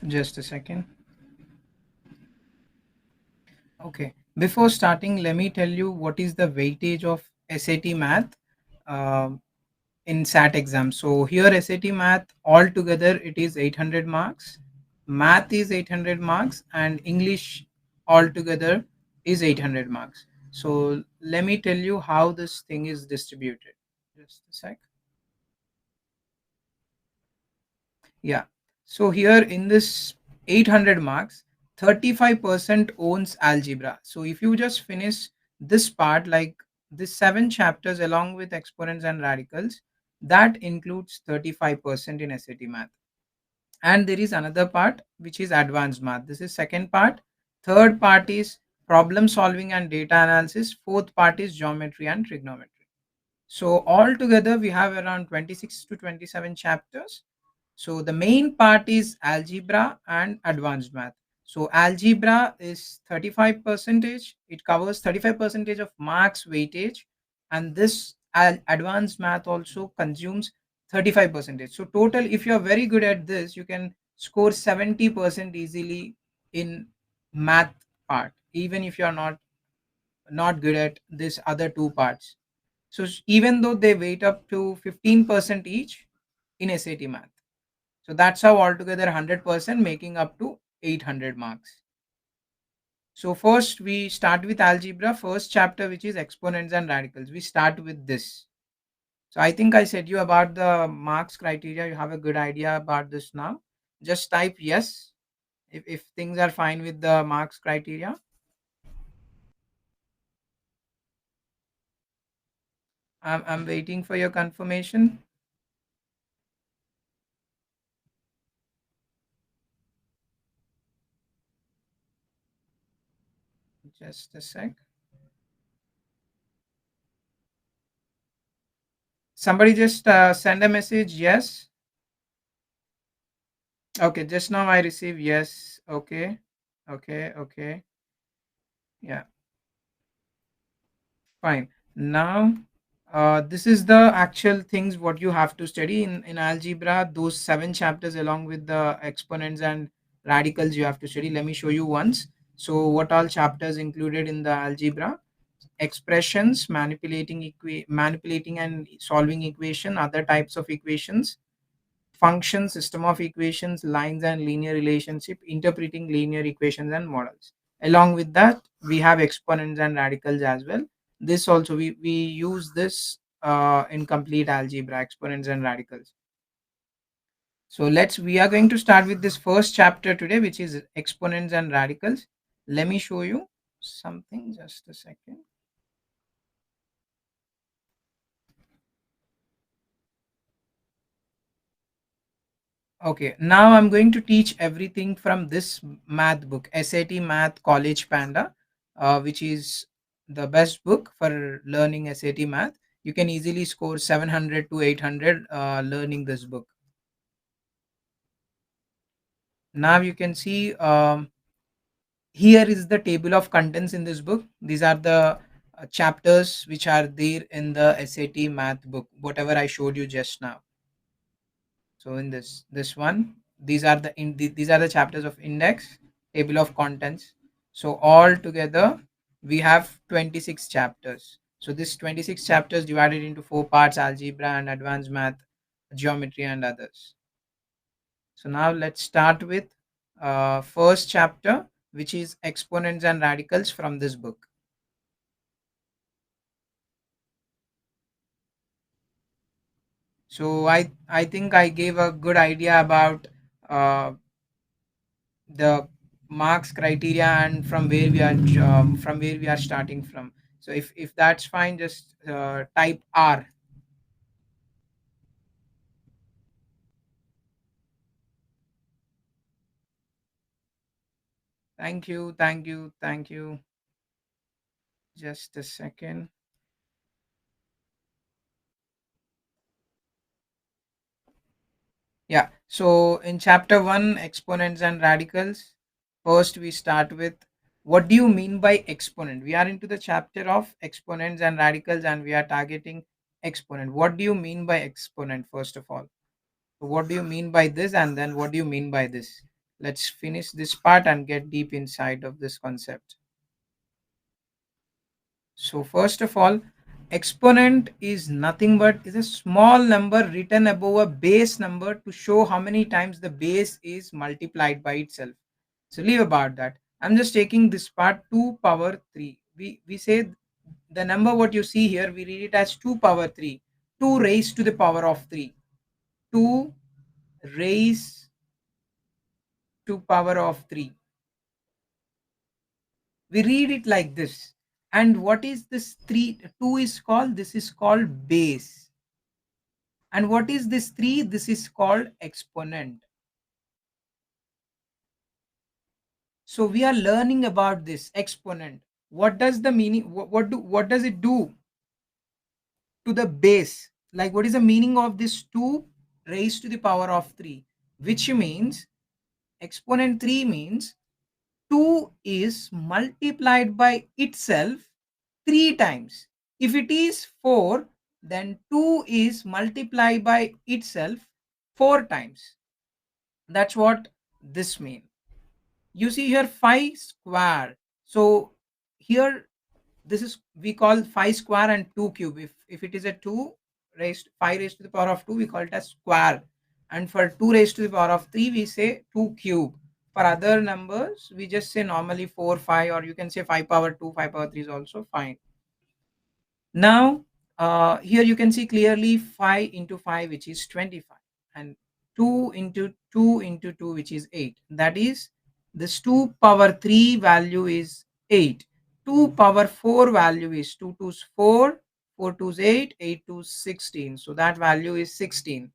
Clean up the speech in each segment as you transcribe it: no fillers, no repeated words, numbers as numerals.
Just a second. Okay. Before starting, let me tell you what is the weightage of SAT Math um in SAT exam. So here SAT Math altogether it is 800 marks. Math is 800 marks and English altogether is 800 marks. So let me tell you how this thing is distributed. Just a sec. Yeah. So here in this 800 marks, 35% owns algebra. So if you just finish this part, like this seven chapters along with exponents and radicals, that includes 35% in SAT math. And there is another part which is advanced math. This is second part. Third part is problem solving and data analysis. Fourth part is geometry and trigonometry. So altogether we have around 26 to 27 chapters. So the main part is algebra and advanced math. So algebra is 35 percentage. It covers 35 percentage of marks weightage, and this advanced math also consumes 35 percentage. So total, if you are very good at this, you can score 70% easily in math part, even if you are not good at this other two parts. So even though they weight up to 15% each in SAT math. So that's how altogether 100% making up to 800 marks. So first we start with algebra, first chapter which is exponents and radicals. We start with this. So I think I said you about the marks criteria. You have a good idea about this now. Just type yes if things are fine with the marks criteria. I'm waiting for your confirmation. Just a sec. Somebody just send a message. Yes. Okay. Just now I received yes. Okay. Okay. Okay. Yeah. Fine. Now, this is the actual things what you have to study in algebra. Those seven chapters, along with the exponents and radicals, you have to study. Let me show you once. So, what all chapters included in the algebra? Expressions, manipulating and solving equation, other types of equations, function, system of equations, lines and linear relationship, interpreting linear equations and models. Along with that, we have exponents and radicals as well. This also we use this in complete algebra, exponents and radicals. So we are going to start with this first chapter today, which is exponents and radicals. Let me show you something, just a second. Okay, now I'm going to teach everything from this math book, SAT Math College Panda, which is the best book for learning SAT Math. You can easily score 700 to 800 learning this book. Now you can see here is the table of contents in this book. These are the chapters which are there in the SAT Math book, whatever I showed you just now. So in this one, these are the chapters of index, table of contents. So all together we have 26 chapters. So this 26 chapters divided into four parts: algebra and advanced math, geometry and others. So now let's start with first chapter, which is exponents and radicals from this book. So I think I gave a good idea about uh, the marks criteria and from where we are starting from. So if that's fine, just type R. Thank you, thank you, thank you. Just a second. Yeah, so in chapter 1, exponents and radicals, first we start with what do you mean by exponent. We are into the chapter of exponents and radicals, and we are targeting exponent. What do you mean by exponent, first of all? So what do you mean by this, and then what do you mean by this? Let's finish this part and get deep inside of this concept. So first of all, exponent is nothing but is a small number written above a base number to show how many times the base is multiplied by itself. So leave about that. I'm just taking this part 2 power 3. We say the number what you see here, we read it as 2 power 3. 2 raised to the power of 3. 2 raised to power of 3. We read it like this. And what is this 3? 2 is called, this is called base. And what is this 3? This is called exponent. So we are learning about this exponent. What does the meaning, what does it do to the base? Like what is the meaning of this 2 raised to the power of 3? Which means exponent 3 means 2 is multiplied by itself 3 times. If it is 4, then 2 is multiplied by itself 4 times. That's what this means. You see here 5 square. So here this is we call 5 square and 2 cube. If it is a 2 raised 5 raised to the power of 2, we call it as square. And for 2 raised to the power of 3, we say 2 cube. For other numbers, we just say normally 4, 5, or you can say 5 power 2, 5 power 3 is also fine. Now, here you can see clearly 5 into 5, which is 25, and 2 into 2 into 2, which is 8. That is, this 2 power 3 value is 8. 2 power 4 value is 2 twos 4, 4 twos 8, 8 twos 16. So that value is 16.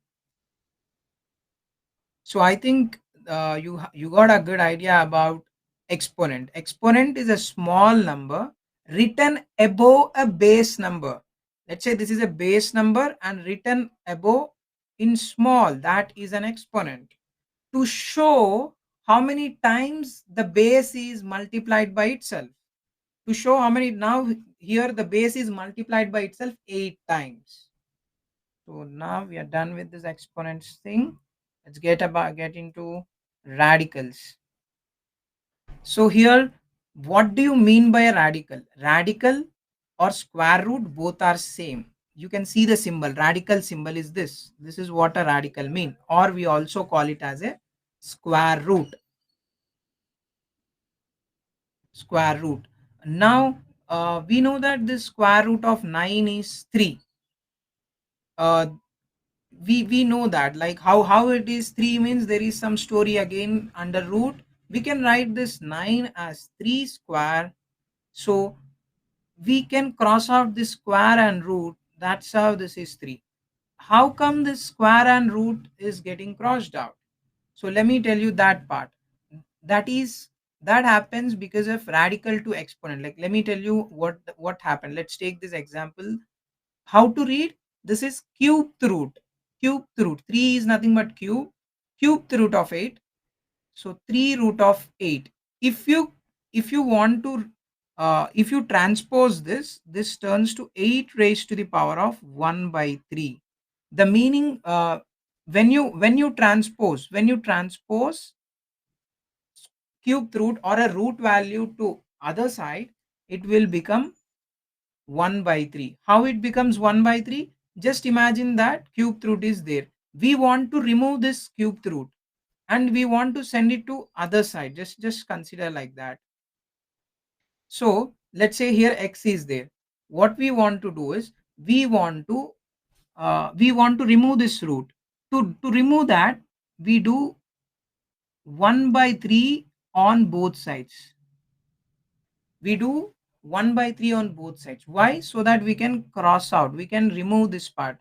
So I think you got a good idea about exponent. Exponent is a small number written above a base number. Let's say this is a base number and written above in small. That is an exponent. To show how many times the base is multiplied by itself. To show how many, now here the base is multiplied by itself 8 times. So now we are done with this exponents thing. Let's get into radicals. So here, what do you mean by a radical? Radical or square root, both are same. You can see the symbol. Radical symbol is this. This is what a radical mean, or we also call it as a square root. Square root. Now we know that the square root of 9 is 3. Uh, we know that, like how it is 3 means there is some story again under root. We can write this 9 as 3 square. So we can cross out this square and root. That's how this is 3. How come this square and root is getting crossed out? So let me tell you that part. That is, that happens because of radical to exponent. Like let me tell you what happened. Let's take this example. How to read? This is cubed root. Cubed root. 3 is nothing but cube. Cubed root of 8. So 3 root of 8. If you want to if you transpose this, this turns to 8 raised to the power of 1 by 3. The meaning, when you transpose cube root or a root value to other side, it will become 1 by 3. How it becomes 1 by 3? Just imagine that cube root is there. We want to remove this cube root and we want to send it to other side. Just consider like that. So let's say here x is there. What we want to do is we want to remove this root. To remove that, we do 1 by 3 on both sides. We do 1 by 3 on both sides. Why? So that we can cross out, we can remove this part.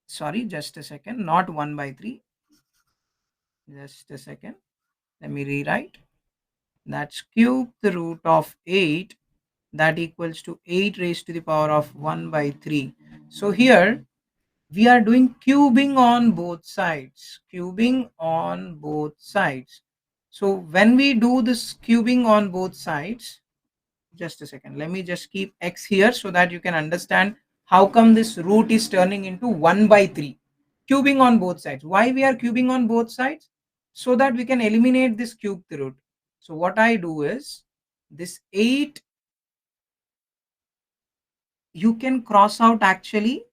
Sorry, just a second, not 1 by 3. Just a second, let me rewrite. That's cube the root of 8, that equals to 8 raised to the power of 1 by 3. So here we are doing cubing on both sides. Cubing on both sides. So when we do this cubing on both sides, just a second, let me just keep x here so that you can understand how come this root is turning into 1 by 3. Cubing on both sides. Why we are cubing on both sides? so that we can eliminate this cubed root. So what I do is, this 8, you can cross out actually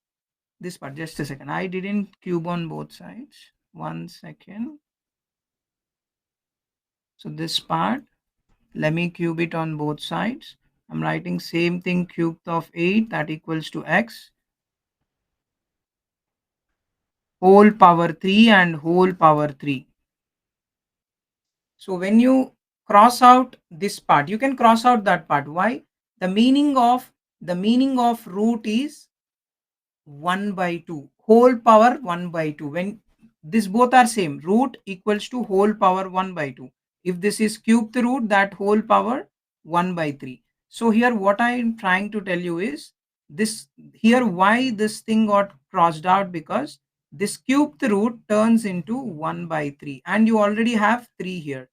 this part. Just a second, I didn't cube on both sides. 1 second. So this part, let me cube it on both sides. I'm writing same thing, cubed of 8, that equals to x whole power 3 and whole power 3. So when you cross out this part, you can cross out that part. Why? The meaning of root is 1 by 2, whole power 1 by 2. When this both are same, root equals to whole power 1 by 2. If this is cubed root, that whole power 1 by 3. So here what I am trying to tell you is this, here why this thing got crossed out, because this cubed root turns into 1 by 3 and you already have 3 here.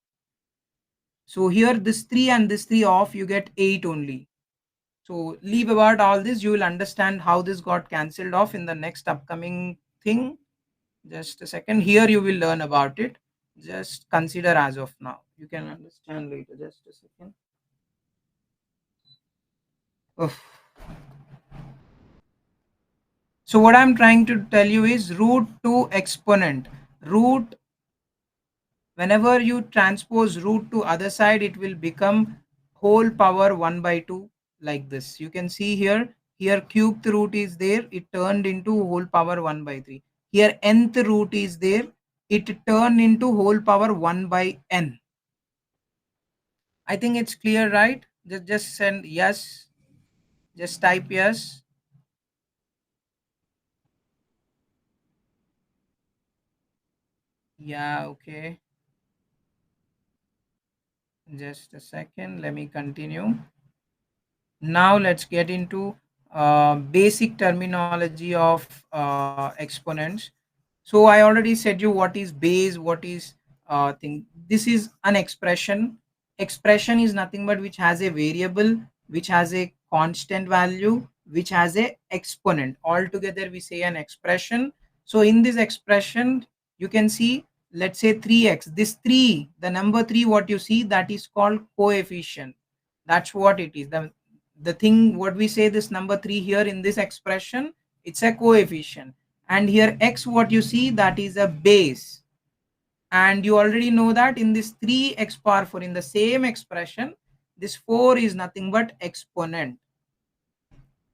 So here this 3 and this 3 off, you get 8 only. So leave about all this, you will understand how this got cancelled off in the next upcoming thing. Just a second, here you will learn about it. Just consider as of now. You can understand later. Just a second. Oof. So what I'm trying to tell you is root to exponent. Root, whenever you transpose root to other side, it will become whole power 1 by 2, like this. You can see here cubed root is there, it turned into whole power 1 by 3. Here nth root is there, it turned into whole power 1 by n. I think it's clear, right? Just send yes, just type yes. Yeah, okay, just a second, let me continue. Now let's get into basic terminology of exponents. So I already said you what is base, what is thing. This is an expression. Expression is nothing but which has a variable, which has a constant value, which has a exponent. Altogether we say an expression. So in this expression, you can see, let's say 3x. This 3, the number 3, what you see, that is called coefficient. That's what it is. The thing what we say, this number 3 here in this expression, it's a coefficient. And here x, what you see, that is a base. And you already know that in this 3x power 4, in the same expression, this 4 is nothing but exponent.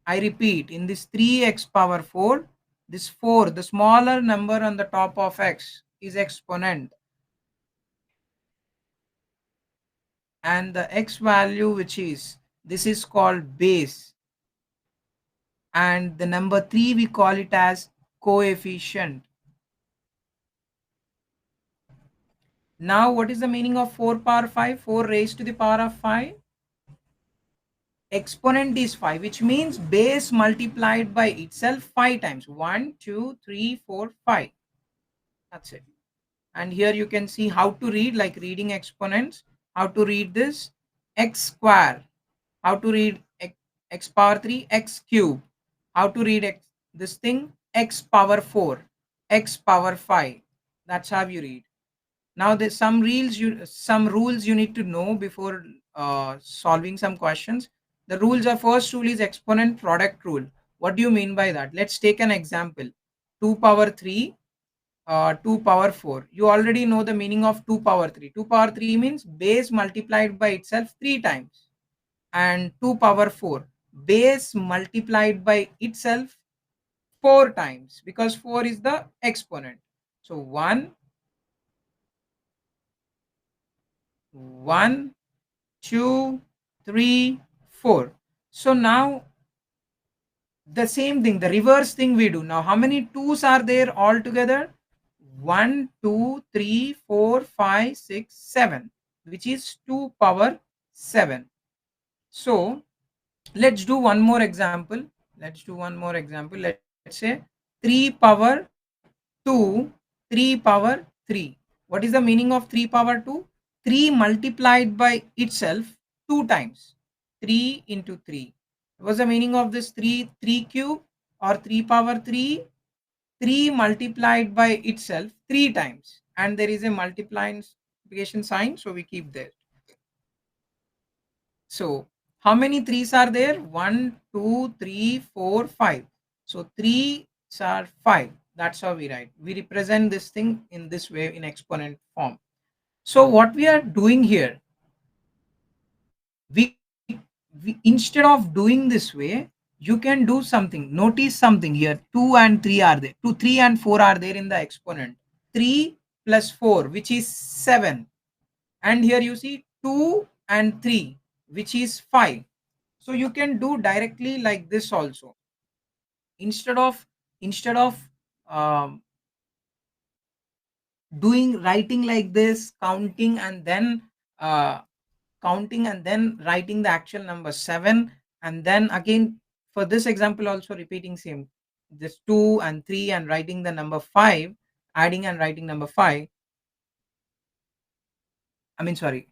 I repeat, in this 3x power 4, this 4, the smaller number on the top of x, is exponent. And the x value, which is, this is called base. And the number 3, we call it as coefficient. Now what is the meaning of 4 power 5? 4 raised to the power of 5. Exponent is 5, which means base multiplied by itself 5 times. 1, 2, 3, 4, 5. That's it. And here you can see how to read, like reading exponents. How to read this? X square. How to read x power 3? X cube. How to read this thing? X power 4. X power 5. That's how you read. Now there's some rules you need to know before solving some questions. The rules are, first rule is exponent product rule. What do you mean by that? Let's take an example. 2 power 3, 2 power 4. You already know the meaning of 2 power 3. 2 power 3 means base multiplied by itself 3 times. And 2 power 4, base multiplied by itself 4 times, because 4 is the exponent. So 1, 1, 2, 3, 4. So now the same thing, the reverse thing we do. Now how many 2's are there all together? 1, 2, 3, 4, 5, 6, 7, which is 2 power 7. So let's do one more example. Let's do one more example. Let's say 3 power 2, 3 power 3. What is the meaning of 3 power 2? 3 multiplied by itself 2 times. 3 into 3. What's the meaning of this 3? 3 cube or 3 power 3? 3 multiplied by itself 3 times. and there is a multiplication sign, so we keep there. So how many threes are there? One, two, three, four, five. So threes are five. That's how we write. We represent this thing in this way in exponent form. So what we are doing here, we instead of doing this way, you can do something. Notice something here. 2 and 3 are there. 2, 3 and 4 are there in the exponent. 3 plus 4, which is 7. And here you see 2 and 3, which is 5. So you can do directly like this also. Instead of um, doing writing like this, uh, counting and then writing the actual number 7, and then again for this example also repeating same, this 2 and 3 and writing the number 5, adding and writing number 5, I mean sorry,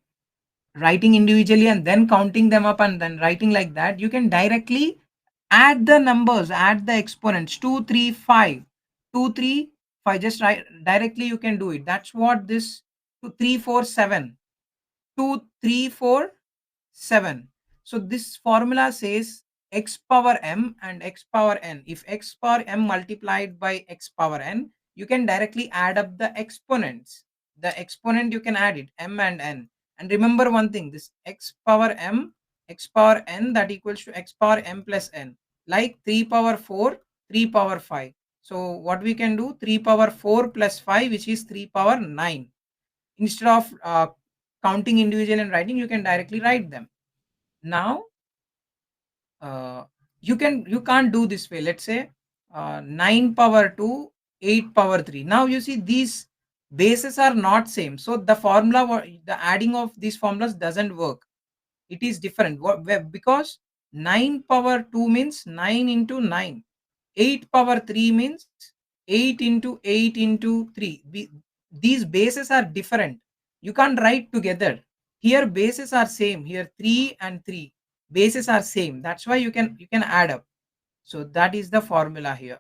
writing individually and then counting them up and then writing like that, you can directly add the numbers, add the exponents, 2 3 5, 2 3 5, just write directly, you can do it. That's what this 2 3 4 7, 2 3 4 7. So this formula says x power m and x power n. If x power m multiplied by x power n, you can directly add up the exponents. The exponent you can add it, m and n. And remember one thing, this x power m, x power n, that equals to x power m plus n. Like 3 power 4, 3 power 5. So what we can do, 3 power 4 plus 5, which is 3 power 9. Instead of counting individual and writing, you can directly write them. Now uh, you can't do this way. Let's say 9 power 2, 8 power 3. Now you see these bases are not same, so the the adding of these formulas doesn't work. It is different. Because 9 power 2 means 9 into 9, 8 power 3 means 8 into 8 into 3. These bases are different, you can't write together. Here bases are same, here 3 and 3 bases are same, that's why you can add up. So that is the formula here.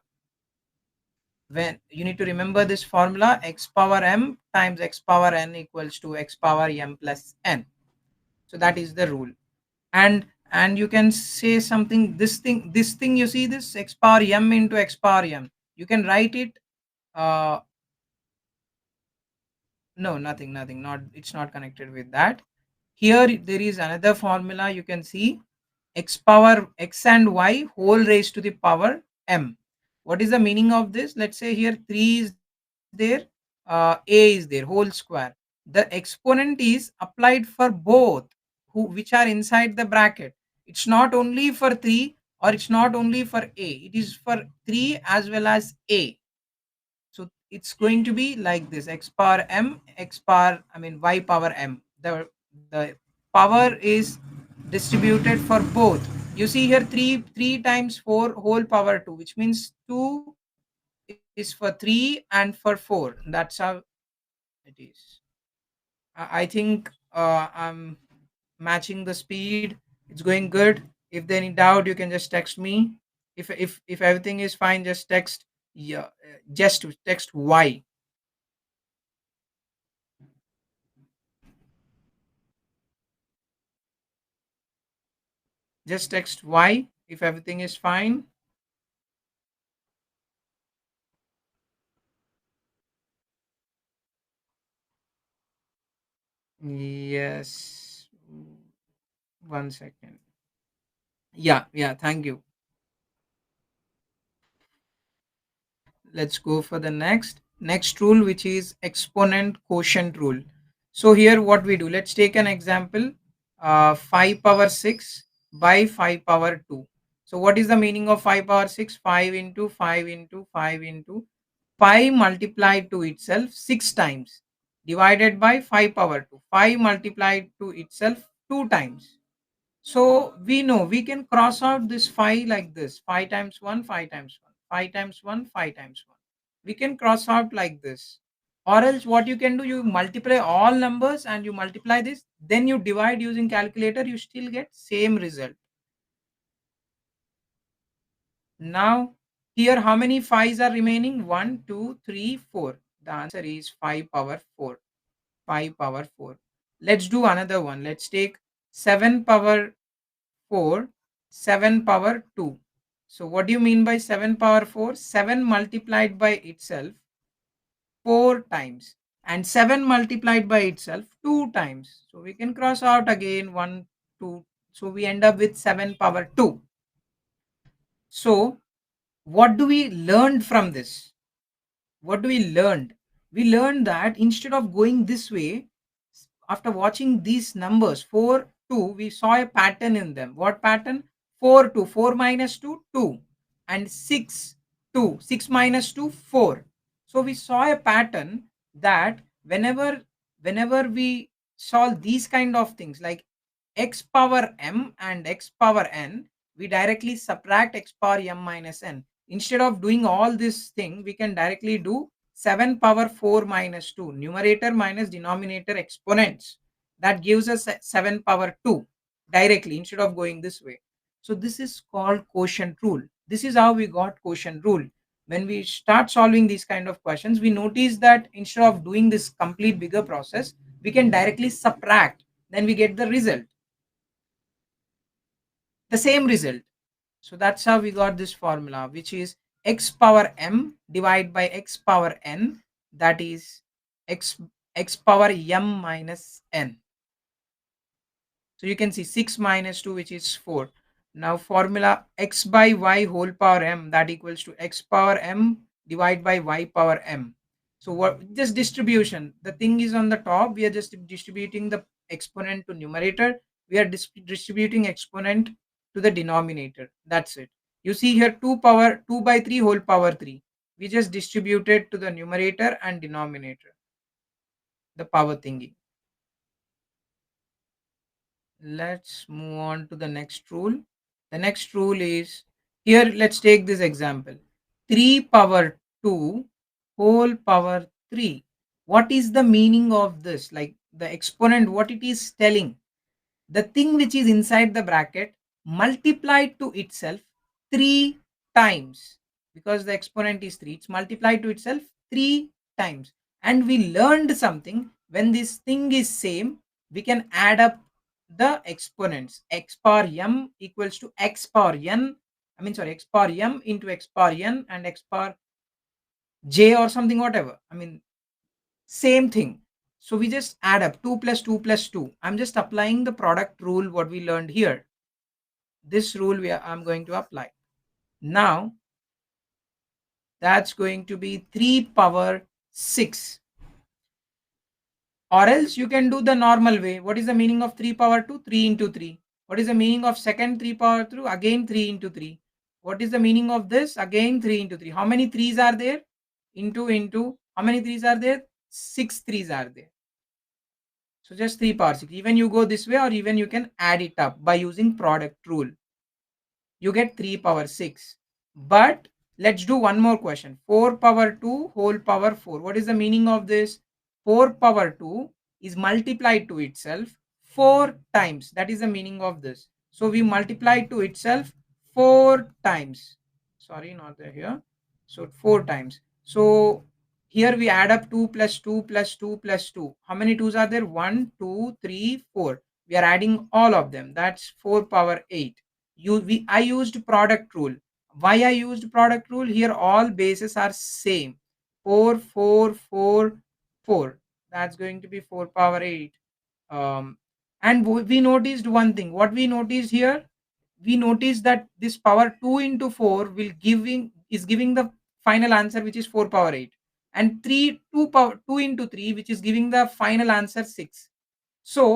When you need to remember this formula, x power m times x power n equals to x power m plus n. So that is the rule. And you can say something, this thing you see, this x power m into x power m, you can write it. Uh no nothing, not, it's not connected with that. Here there is another formula, you can see, x power x and y whole raised to the power m. What is the meaning of this? Let's say here 3 is there, a is there, whole square. The exponent is applied for both, which are inside the bracket. It's not only for 3 or it's not only for a, it is for 3 as well as a. So it's going to be like this, x power m, x power, I mean y power m. The power is distributed for both. You see here 3 times 4 whole power 2, which means 2 is for 3 and for 4. That's how it is. I think I'm matching the speed. It's going good. If there any doubt, you can just text me. If everything is fine, just text, yeah, just text Y. Just text Y if everything is fine. Yes. 1 second. Yeah, yeah. Thank you. Let's go for the next rule, which is exponent quotient rule. So here what we do, let's take an example, 5 power 6 by 5 power 2. So what is the meaning of 5 power 6? 5 into 5 into 5 into 5 multiplied to itself 6 times, divided by 5 power 2, 5 multiplied to itself 2 times. So we know we can cross out this 5 like this, 5 times 1, 5 times 1, 5 times 1, 5 times 1. We can cross out like this. Or else what you can do, you multiply all numbers and you multiply this, then you divide using calculator, you still get same result. Now here how many 5s are remaining? 1, 2, 3, 4. The answer is 5 power 4. 5 power 4. Let's do another one. Let's take 7 power 4, 7 power 2. So what do you mean by 7 power 4? 7 multiplied by itself 4 times, and 7 multiplied by itself 2 times. So we can cross out again 1, 2. So we end up with 7 power 2. So what do we learn from this? What do we learn? We learned that instead of going this way, after watching these numbers 4, 2, we saw a pattern in them. What pattern? 4, 2, 4 minus 2, 2, and 6, 2, 6 minus 2, 4. So we saw a pattern that whenever we solve these kind of things like x power m and x power n, we directly subtract x power m minus n. Instead of doing all this thing, we can directly do 7 power 4 minus 2, numerator minus denominator exponents. That gives us 7 power 2 directly instead of going this way. So this is called quotient rule. This is how we got quotient rule. When we start solving these kind of questions, we notice that instead of doing this complete bigger process, we can directly subtract. Then we get the result, the same result. So that's how we got this formula, which is x power m divided by x power n, that is x power m minus n. So you can see 6 minus 2, which is 4. Now formula x by y whole power m, that equals to x power m divided by y power m. So what, just distribution. The thing is on the top, we are just distributing the exponent to numerator. We are distributing exponent to the denominator. That's it. You see here 2 by 3 whole power 3. We just distributed to the numerator and denominator, the power thingy. Let's move on to the next rule. The next rule is, here let's take this example, 3 power 2 whole power 3. What is the meaning of this? Like the exponent, what it is telling? The thing which is inside the bracket multiplied to itself 3 times, because the exponent is 3, it's multiplied to itself 3 times. And we learned something, when this thing is same, we can add up the exponents. X power m equals to x power n, x power m into x power n and x power j or something, whatever. Same thing. So we just add up 2 plus 2 plus 2. I'm just applying the product rule, what we learned here. This rule I'm going to apply. Now, that's going to be 3 power 6. Or else you can do the normal way. What is the meaning of 3 power 2? 3 into 3. What is the meaning of second 3 power 2? Again 3 into 3. What is the meaning of this? Again 3 into 3. How many 3's are there? Into. How many 3's are there? 6 3's are there. So just 3 power 6. Even you go this way, or even you can add it up by using product rule. You get 3 power 6. But let's do one more question. 4 power 2 whole power 4. What is the meaning of this? 4 power 2 is multiplied to itself 4 times. That is the meaning of this. So we multiply to itself 4 times. Sorry, not there here. So 4 times. So here we add up 2 plus 2 plus 2 plus 2. How many 2's are there? 1, 2, 3, 4. We are adding all of them. That's 4 power 8. I used product rule. Why I used product rule? Here all bases are same. 4, 4, 4, 4. That's going to be 4 power 8. And we noticed one thing. What we noticed here? We noticed that this power 2 into 4 is giving the final answer, which is 4 power 8. And 2 into 3, which is giving the final answer 6. So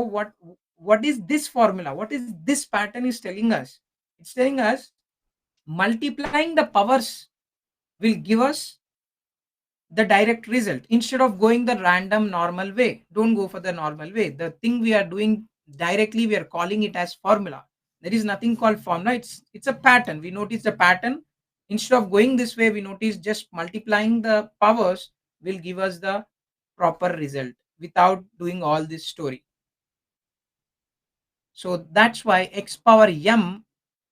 what is this formula? What is this pattern is telling us? It's telling us multiplying the powers will give us the direct result instead of going the random normal way. Don't go for the normal way. The thing we are doing directly, we are calling it as formula. There is nothing called formula. It's a pattern. We notice the pattern. Instead of going this way, we notice just multiplying the powers will give us the proper result without doing all this story. So that's why x power m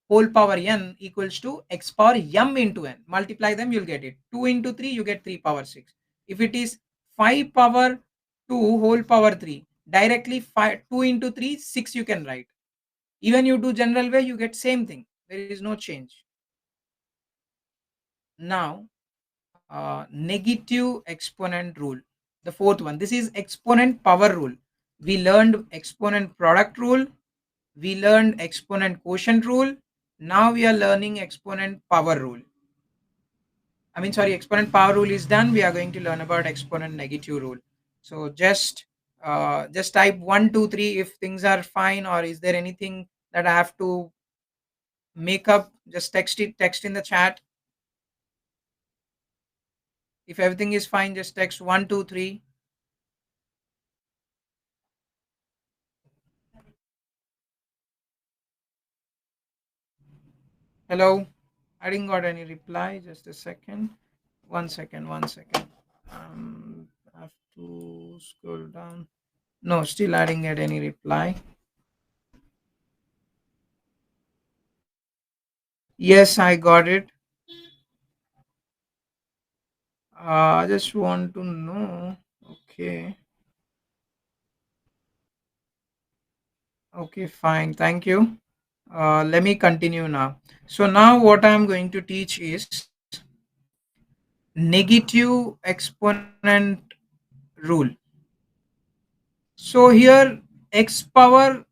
whole power n equals to x power m into n. Multiply them, you'll get it. 2 into 3, you get 3 power 6. If it is 5 power 2 whole power 3. Directly 2 into 3, 6 you can write. Even you do general way, you get same thing. There is no change. Now, negative exponent rule. The fourth one. This is exponent power rule. We learned exponent product rule. We learned exponent quotient rule. Now we are learning exponent power rule. Exponent power rule is done. We are going to learn about exponent negative rule. So just type 1, 2, 3 if things are fine, or is there anything that I have to make up? Just text in the chat. If everything is fine, just text 1, 2, 3. Hello. I didn't got any reply. Just a second. One second. One second. I have to scroll down. No, still I didn't get any reply. Yes, I got it. I just want to know. Okay. Okay, fine. Thank you. Let me continue now. So now what I'm going to teach is negative exponent rule. So here x power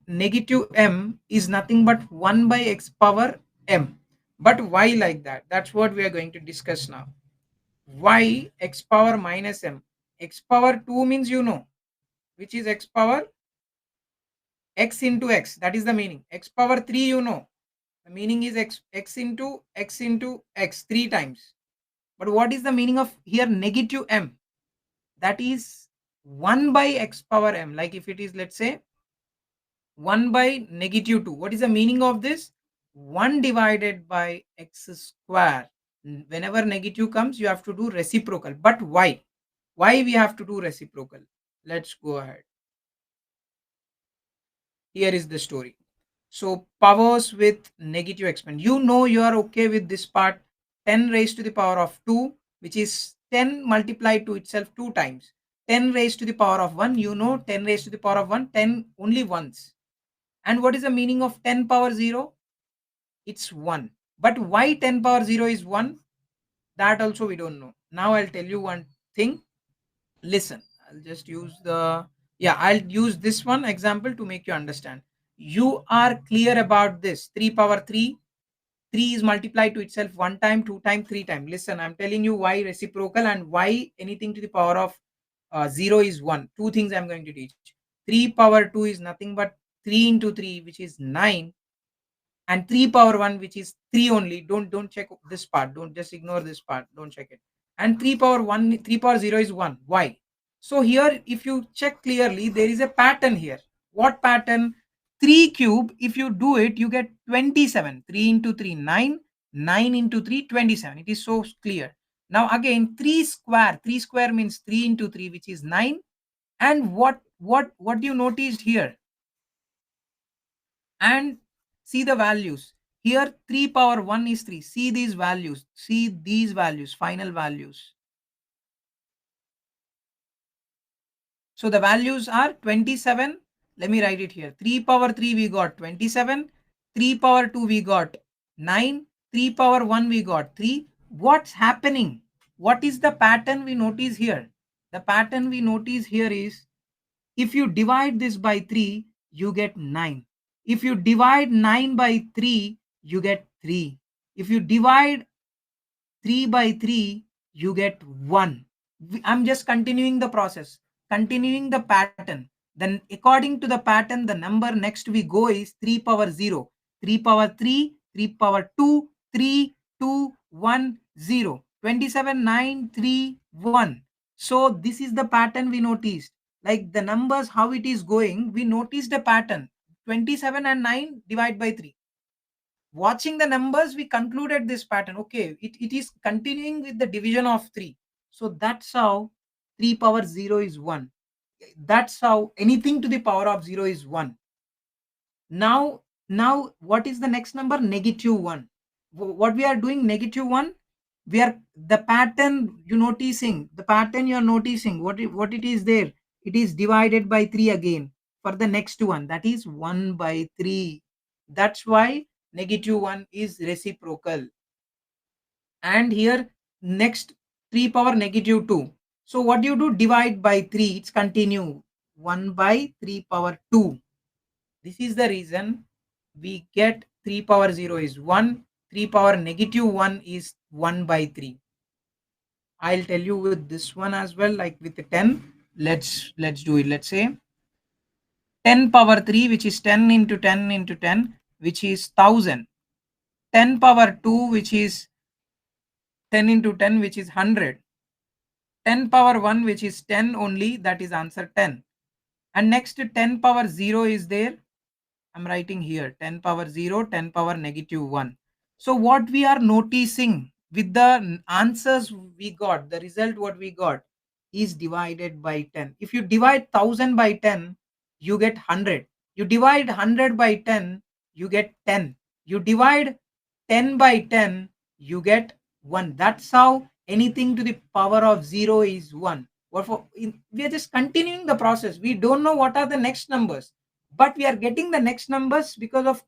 negative m is nothing but 1 by x power m. But why like that? That's what we are going to discuss now. Why x power minus m? X power 2 means which is x power x into x. That is the meaning. X power 3 the meaning is x into x 3 times. But what is the meaning of here negative m? That is 1 by x power m. Like if it is, let's say, 1 by negative 2. What is the meaning of this? 1 divided by x square. Whenever negative comes, you have to do reciprocal. But why? Why we have to do reciprocal? Let's go ahead. Here is the story. So powers with negative exponent. You are okay with this part. 10 raised to the power of 2, which is 10 multiplied to itself 2 times. 10 raised to the power of 1, 10 raised to the power of 1, 10 only once. And what is the meaning of 10 power 0? It's 1. But why 10 power 0 is 1? That also we don't know. Now I'll tell you one thing. Listen, I'll use this one example to make you understand. You are clear about this. 3 power 3. 3 is multiplied to itself 1 time, 2 time, 3 time. Listen, I'm telling you why reciprocal and why anything to the power of 0 is 1. Two things I'm going to teach. 3 power 2 is nothing but 3 into 3, which is 9, and 3 power 1, which is 3 only. Don't check this part. Don't just ignore this part. Don't check it. And 3 power 1, 3 power 0 is 1. Why? So here, if you check clearly, there is a pattern here. What pattern? 3 cube, if you do it, you get 27. 3 into 3, 9. 9 into 3, 27. It is so clear. Now again, 3 square. 3 square means 3 into 3, which is 9. And what you noticed here? And see the values. Here 3 power 1 is 3. See these values. See these values, final values. So the values are 27. Let me write it here. 3 power 3 we got 27. 3 power 2 we got 9. 3 power 1 we got 3. What's happening? What is the pattern we notice here? The pattern we notice here is, if you divide this by 3, you get 9. If you divide 9 by 3, you get 3. If you divide 3 by 3, you get 1. I'm just continuing the process, continuing the pattern. Then according to the pattern, the number next we go is 3 power 0, 3 power 3, 3 power 2, 3, 2, 1, 0. 27, 9, 3, 1. So this is the pattern we noticed. Like the numbers, how it is going, we noticed a pattern. 27 and 9 divide by 3. Watching the numbers, we concluded this pattern. Okay, it is continuing with the division of 3. So that's how 3 power 0 is 1. That's how anything to the power of 0 is 1. Now what is the next number? Negative 1. What we are doing? Negative 1. where the pattern you're noticing what it is there, it is divided by 3 again for the next one, that is 1 by 3. That's why negative 1 is reciprocal. And here next 3 power negative 2, so what you do, divide by 3, it's continue, 1 by 3 power 2. This is the reason we get 3 power 0 is 1, 3 power negative 1 is 1 by 3. I'll tell you with this one as well, like with the 10. Let's do it. Let's say 10 power 3, which is 10 into 10 into 10, which is 1000. 10 power 2, which is 10 into 10, which is 100. 10 power 1, which is 10 only, that is answer 10. And next 10 power 0 is there. I'm writing here 10 power 0, 10 power negative 1. So what we are noticing with the answers we got, the result what we got is divided by 10. If you divide 1000 by 10, you get 100. You divide 100 by 10, you get 10. You divide 10 by 10, you get 1. That's how anything to the power of 0 is 1. We are just continuing the process. We don't know what are the next numbers, but we are getting the next numbers because of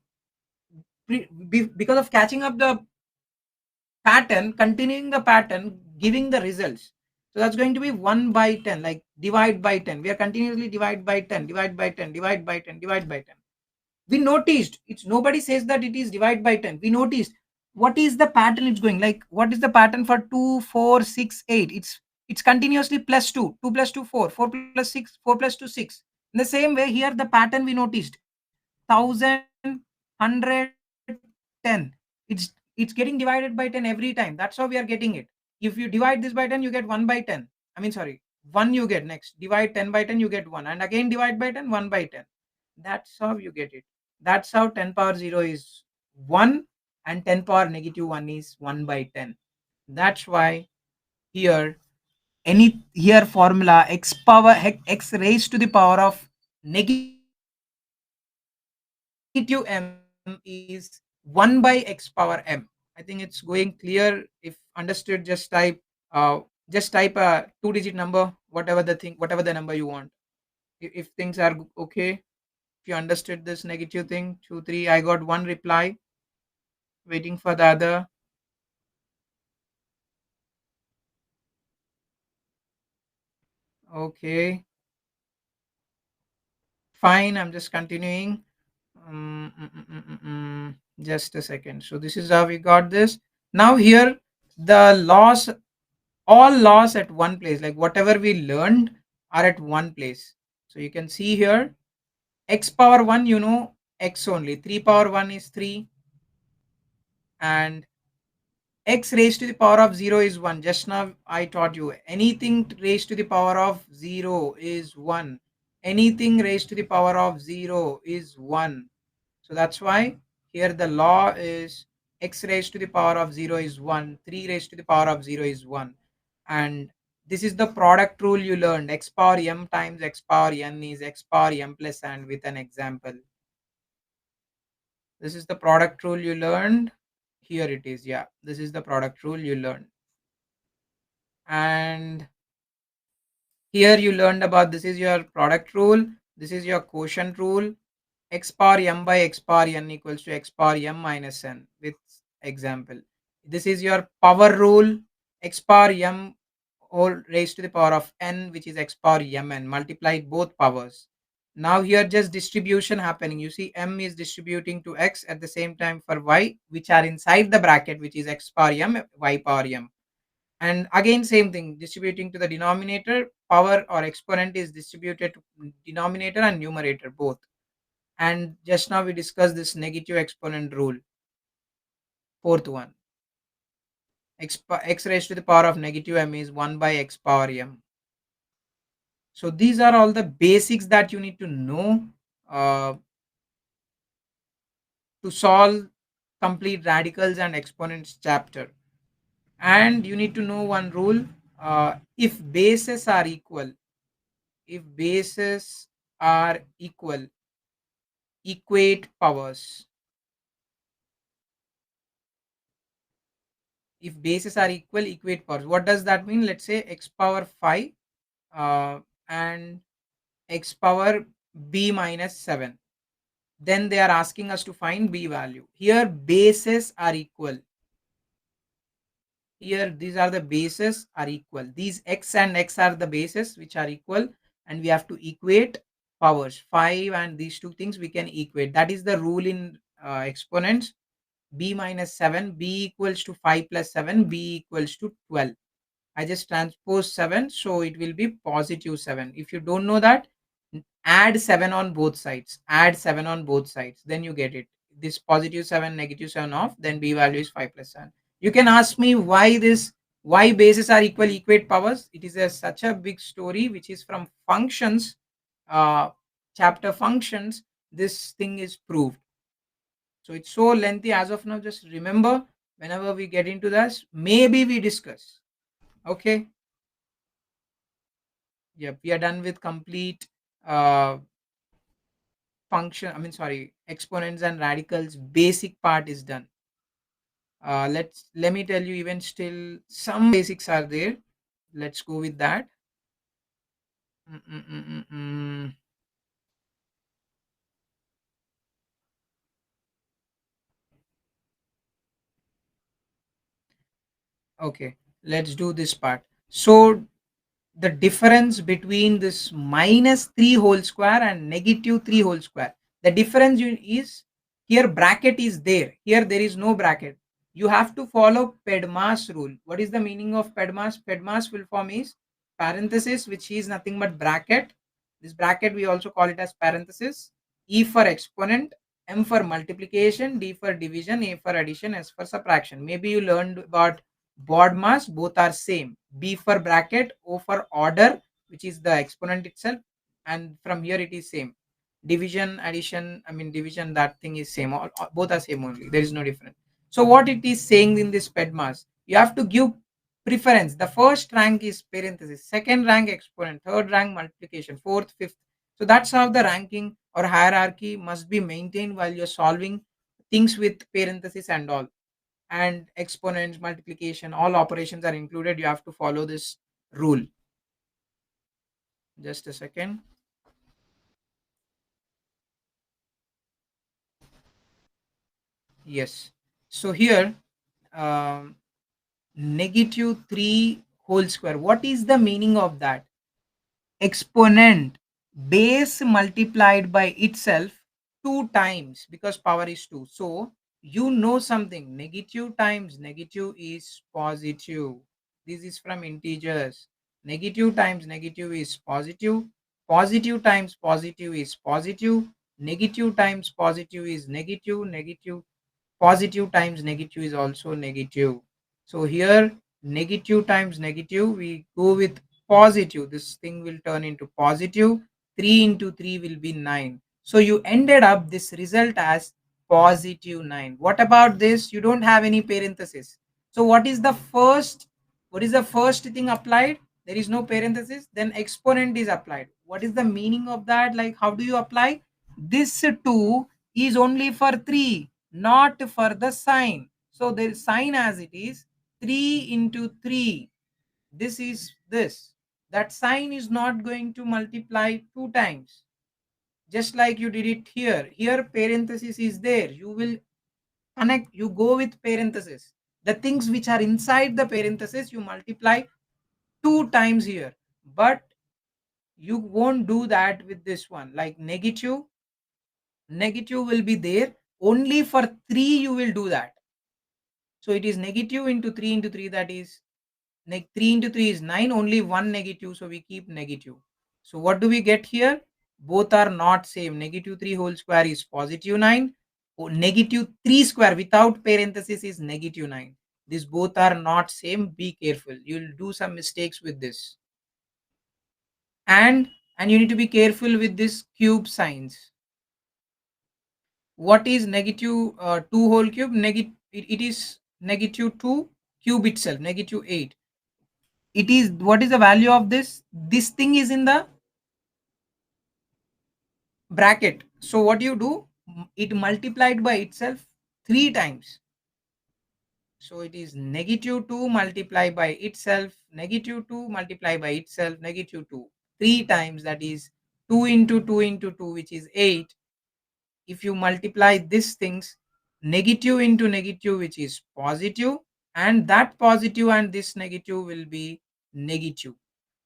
because of catching up the pattern, continuing the pattern, giving the results. So that's going to be 1 by 10, like divide by 10. We are continuously divide by 10, divide by 10, divide by 10, divide by 10. We noticed, it's nobody says that it is divide by 10. We noticed what is the pattern it's going, like what is the pattern for 2 4 6 8, it's continuously plus 2, 2 plus 2 4, 4 plus 6, 4 plus 2 6. In the same way here the pattern we noticed, 1000, 100, 10, it's getting divided by 10 every time. That's how we are getting it. If you divide this by 10, you get 1 by 10. I mean, sorry, 1 you get. Next divide 10 by 10, you get 1, and again divide by 10, 1 by 10. That's how you get it. That's how 10 power 0 is 1 and 10 power negative 1 is 1 by 10. That's why here here formula x raised to the power of negative m is 1 by x power m. I think it's going clear. If understood, just type a 2-digit number, whatever the thing, whatever the number you want. If things are okay, if you understood this negative thing, 2 3, I got one reply, waiting for the other. Okay, fine, I'm just continuing. Just a second. So this is how we got this. Now here the loss, all loss at one place, like whatever we learned are at one place. So you can see here x power 1, x only, 3 power 1 is 3, and x raised to the power of 0 is 1. Just now I taught you anything raised to the power of 0 is 1. Anything raised to the power of 0 is 1. So that's why here the law is x raised to the power of 0 is 1, 3 raised to the power of 0 is 1. And this is the product rule you learned. X power m times x power n is x power m plus n, with an example. This is the product rule you learned. Here it is. Yeah, this is the product rule you learned. And here you learned about, this is your product rule. This is your quotient rule. X power m by x power n equals to x power m minus n, with example. This is your power rule. X power m whole raised to the power of n, which is x power mn, multiplied both powers. Now here just distribution happening. You see m is distributing to x at the same time for y, which are inside the bracket, which is x power m, y power m. And again same thing, distributing to the denominator, power or exponent is distributed to denominator and numerator both. And just now we discussed this negative exponent rule, fourth one. X raised to the power of negative m is 1 by x power m. So these are all the basics that you need to know uh, to solve complete radicals and exponents chapter. And you need to know one rule, if bases are equal, if bases are equal, equate powers. if bases are equal, equate powers. What does that mean? Let's say x power 5 and x power b minus 7. Then they are asking us to find b value. Here bases are equal. Here these are the bases are equal. These x and x are the bases which are equal, and we have to equate powers. 5 and these two things we can equate. That is the rule in exponents. B minus 7, b equals to 5 plus 7, b equals to 12. I just transpose 7, so it will be positive 7. If you don't know that, add 7 on both sides. Add 7 on both sides. Then you get it. This positive 7, negative 7 off, then b value is 5 plus 7. You can ask me why bases are equal, equate powers. It is such a big story which is from functions, uh, chapter functions. This thing is proved. So it's so lengthy as of now. Just remember, whenever we get into this, maybe we discuss. Okay. Yep, we are done with complete uh, exponents and radicals. Basic part is done. Let me tell you, even still some basics are there. Let's go with that. Mm, mm, mm, mm, mm. Okay, let's do this part. So the difference between this minus 3 whole square and negative 3 whole square, the difference is here bracket is there, here there is no bracket. You have to follow pedmas rule. What is the meaning of pedmas? Pedmas full form is parenthesis, which is nothing but bracket. This bracket we also call it as parenthesis. E for exponent, M for multiplication, D for division, A for addition, S for subtraction. Maybe you learned about board mass, both are same. B for bracket, O for order, which is the exponent itself, and from here it is same. Division, addition, division, that thing is same. Both are same only. There is no difference. So what it is saying in this PEDMAS, you have to give preference. The first rank is parenthesis, second rank exponent, third rank multiplication, fourth, fifth. So that's how the ranking or hierarchy must be maintained while you're solving things with parenthesis and all, and exponents, multiplication, all operations are included. You have to follow this rule. Just a second. Yes. So here, um, negative 3 whole square. What is the meaning of that? Exponent, base multiplied by itself 2 times, because power is 2. So you know something, negative times negative is positive. This is from integers. Negative times negative is positive. Positive times positive is positive. Negative times positive is negative. Negative, positive times negative is also negative. So here negative times negative, we go with positive. This thing will turn into positive. 3 into 3 will be 9. So you ended up this result as positive 9. What about this? You don't have any parenthesis. So what is the first thing applied? There is no parenthesis. Then exponent is applied. What is the meaning of that? Like, how do you apply? This 2 is only for 3, not for the sign. So there is sign as it is 3 into 3. This is this. That sign is not going to multiply 2 times. Just like you did it here. Here parenthesis is there. You will connect, you go with parenthesis. The things which are inside the parenthesis, you multiply 2 times here. But you won't do that with this one. Like negative will be there. Only for 3 you will do that. So it is negative into 3 into 3, that is 3 into 3 is 9, only one negative, so we keep negative. So what do we get here? Both are not same. Negative 3 whole square is positive 9. Negative 3 square without parenthesis is negative 9. These both are not same. Be careful. You'll do some mistakes with this. And you need to be careful with this cube signs. What is negative 2 whole cube? It is negative 2 cube itself, negative 8. It is, what is the value of this? This thing is in the bracket. So, what you do? It multiplied by itself 3 times. So it is negative 2 multiplied by itself, negative 2 multiplied by itself, negative 2. 3 times, that is 2 into 2 into 2, which is 8. If you multiply these things, negative into negative, which is positive, and that positive and this negative will be negative.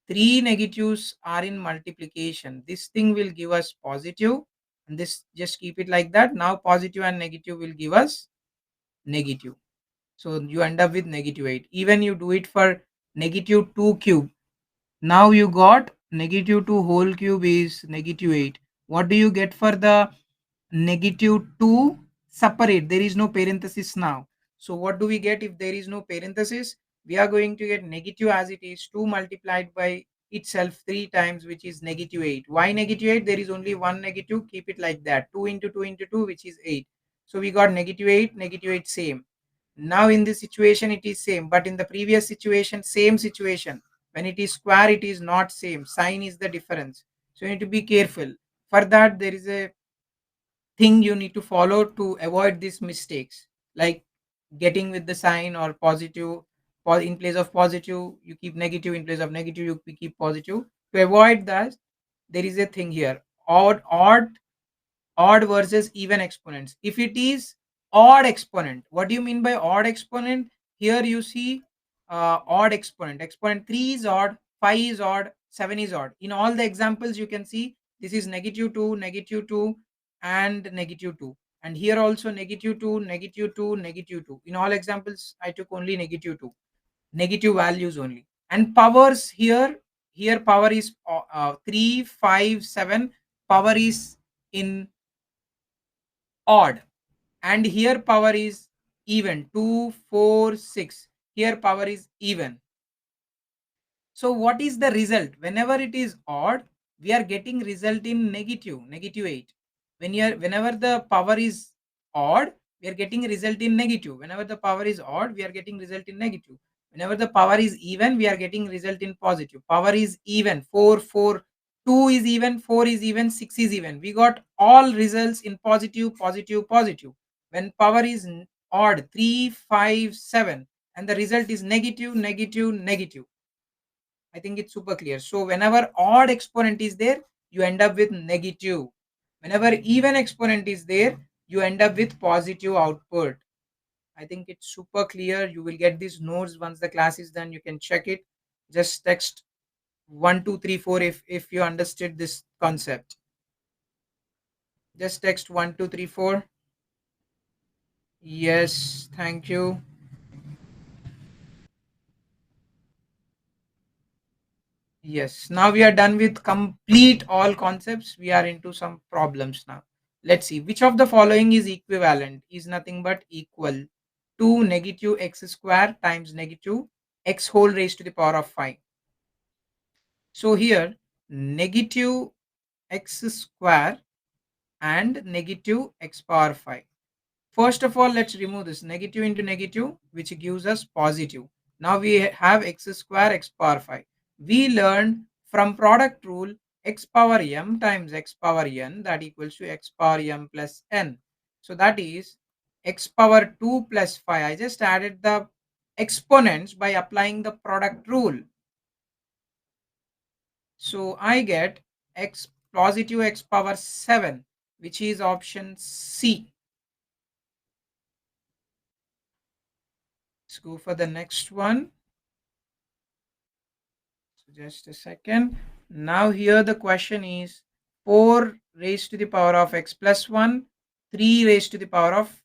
Three negatives are in multiplication. This thing will give us positive, and this, just keep it like that. Now positive and negative will give us negative. So you end up with negative 8. Even you do it for negative 2 cube. Now you got negative 2 whole cube is negative 8. What do you get for the negative 2 separate? There is no parenthesis now. So what do we get if there is no parenthesis? We are going to get negative as it is, 2 multiplied by itself 3 times, which is negative 8. Why negative 8? There is only one negative. Keep it like that. 2 into 2 into 2, which is 8. So we got negative 8 same. Now in this situation it is same, but in the previous situation, same situation, when it is square it is not same, sign is the difference. So you need to be careful. For that there is a thing you need to follow to avoid these mistakes, like getting with the sign or positive, in place of positive you keep negative, in place of negative you keep positive. To avoid that, there is a thing here, odd versus even exponents. If it is odd exponent, what do you mean by odd exponent? Here you see odd exponent. Exponent 3 is odd, 5 is odd, 7 is odd. In all the examples you can see this is negative 2, negative 2, and negative 2. And here also negative 2, negative 2, negative 2. In all examples I took only negative 2, negative values only. And powers here power is 3, 5, 7. Power is in odd, and here power is even, 2, 4, 6. Here power is even. So what is the result? Whenever it is odd, we are getting result in negative 8. Whenever the power is odd, we are getting result in negative. Whenever the power is odd, we are getting result in negative. Whenever the power is even, we are getting result in positive. Power is even, 4, 4, 2 is even, 4 is even, 6 is even. We got all results in positive, positive, positive. When power is odd, 3, 5, 7, and the result is negative, negative, negative. I think it's super clear. So whenever odd exponent is there, you end up with negative. Whenever even exponent is there, you end up with positive output. I think it's super clear. You will get these notes once the class is done. You can check it. Just text 1234 if you understood this concept. Just text 1234. Yes, thank you. Yes, now we are done with complete all concepts. We are into some problems now. Let's see which of the following is equivalent, is nothing but equal to negative x square times negative x whole raised to the power of 5. So here negative x square and negative x power 5. First of all, let's remove this negative into negative, which gives us positive. Now we have x square x power 5. We learned from product rule x power m times x power n, that equals to x power m plus n. So that is x power 2 plus 5. I just added the exponents by applying the product rule. So I get x positive x power 7, which is option C. Let's go for the next one. So just a second. Now here the question is 4 raised to the power of x plus 1, 3 raised to the power of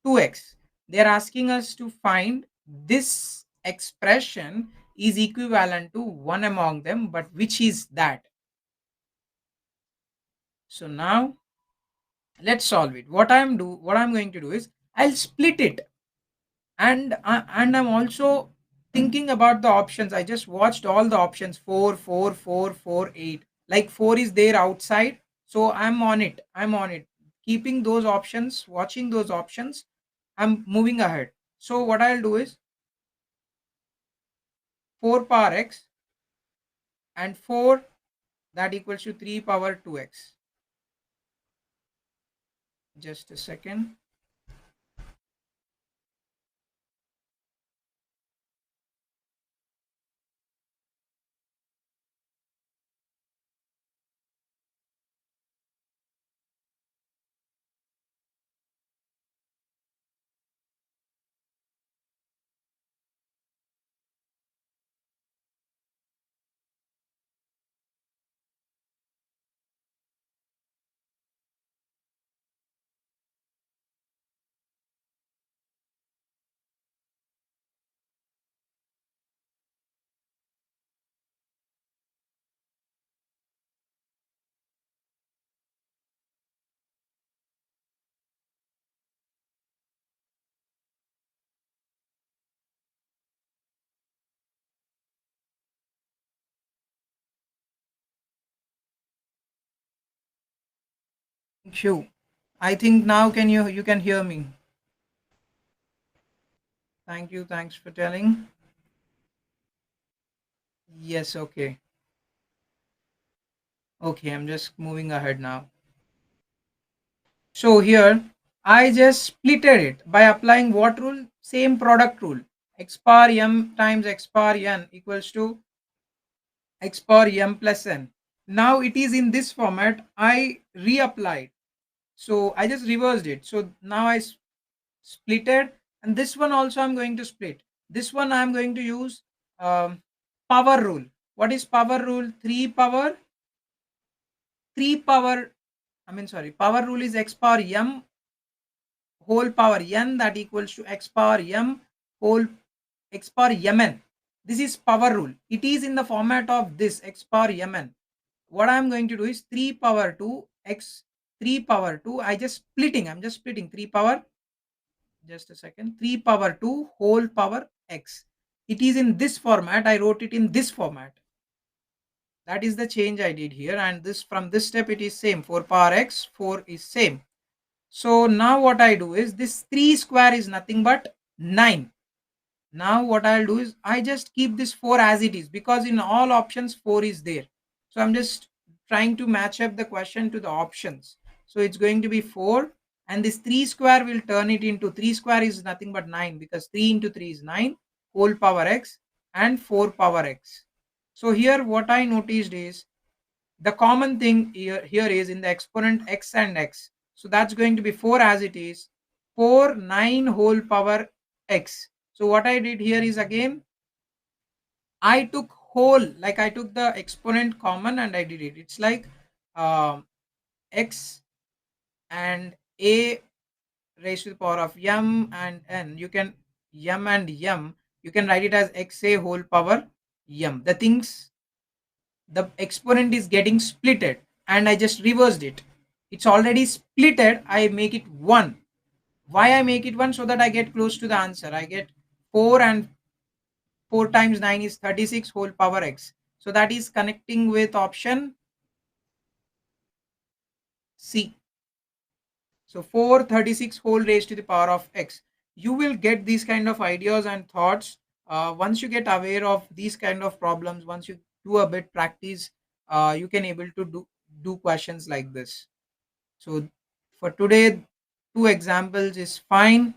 2x. They are asking us to find this expression is equivalent to one among them, but which is that? So now let's solve it. What I'm going to do is I'll split it, and I'm also thinking about the options. I just watched all the options, 4, 4, 4, 4, 8. Like 4 is there outside, so I'm on it, keeping those options, watching those options. I'm moving ahead. So what I'll do is 4 power x and 4, that equals to 3 power 2x. Just a second. Thank you. I think now can you can hear me. Thank you. Thanks for telling. Yes, okay. Okay, I'm just moving ahead now. So here I just splitted it by applying what rule? Same product rule. X bar m times x bar n equals to x power m plus n. Now it is in this format. I reapplied. So I just reversed it. So now I splitted, and this one also I'm going to split. This one I'm going to use power rule. What is power rule? 3 power, I mean, sorry, power rule is x power m whole power n, that equals to x power m whole x power mn. This is power rule. It is in the format of this x power mn. What I'm going to do is 3 power 2 x 3 power 2. I'm just splitting 3 power, just a second, 3 power 2 whole power x. It is in this format. I wrote it in this format. That is the change I did here, and this from this step it is same. 4 power x 4 is same. So now what I do is this 3 square is nothing but 9. Now what I'll do is I just keep this 4 as it is, because in all options 4 is there. So I'm just trying to match up the question to the options. So it's going to be 4, and this 3 square will turn it into 3 square is nothing but 9, because 3 into 3 is 9 whole power x and 4 power x. So here what I noticed is the common thing here is in the exponent x and x. So that's going to be 4 as it is. 4 9 whole power x. So what I did here is, again I took whole, like I took the exponent common and I did it. It's like x and a raised to the power of m and n. You can m and m. You can write it as xa whole power m. The exponent is getting splitted, and I just reversed it. It's already splitted. I make it 1. Why I make it 1? So that I get close to the answer. I get 4, and 4 times 9 is 36 whole power x. So that is connecting with option C. So 436 whole raised to the power of x. You will get these kind of ideas and thoughts once you get aware of these kind of problems. Once you do a bit practice, you can able to do questions like this. So for today, 2 examples is fine.